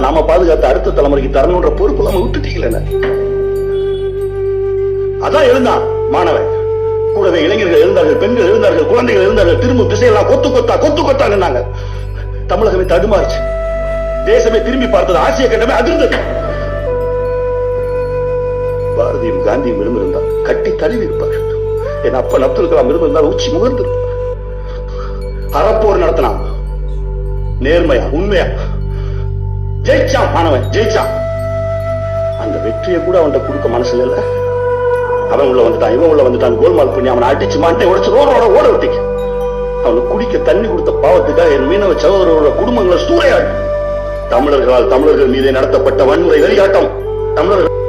நாம பாதுகாத்த அடுத்த தலைமுறைக்கு தரணுன்ற பொறுப்பு நம்ம விட்டுட்டீங்களே. அதான் எழுந்தான் மாணவன். கூடவே இளைஞர்கள் எழுந்தார்கள், பெண்கள் எழுந்தார்கள், குழந்தைகள் எழுந்தார்கள். திரும்ப திசையெல்லாம் கொத்து கொத்தா நின்னாங்க. தமிழகமே தடுமாறுச்சு. தேசமே திரும்பி பார்த்தது. ஆசிய கண்டமே அதிர்ந்தது. பாரதியும் காந்தியும் இருந்திருந்தால் கட்டி தழுவி இருப்பார்கள். என் அப்பன் அப்துல் கலாம் இருந்திருந்தால் உச்சி முகர்ந்து அறப்போர் நடத்தினான். நேர்மையா உண்மையா ஜெயிச்சான். மாணவன் ஜெயிச்சான். அந்த வெற்றியை கூட அவன்கிட்ட கொடுக்க மனசுல இல்ல. அவன் உள்ள வந்துட்டான், இவன் உள்ள வந்துட்டான். கோல்மால் பண்ணி அவனை அடிச்சு மாட்டை உடைச்சு ரோடோட ஓட விட்டீங்க. அவனுக்கு குடிக்க தண்ணி கொடுத்த பாவத்துக்காக என் மீனவ சகோதரர்களோட குடும்பங்களை சூறையாடு. தமிழர்களால் தமிழர்கள் மீது நடத்தப்பட்ட வன்முறை வெளியாட்டம் தமிழர்கள்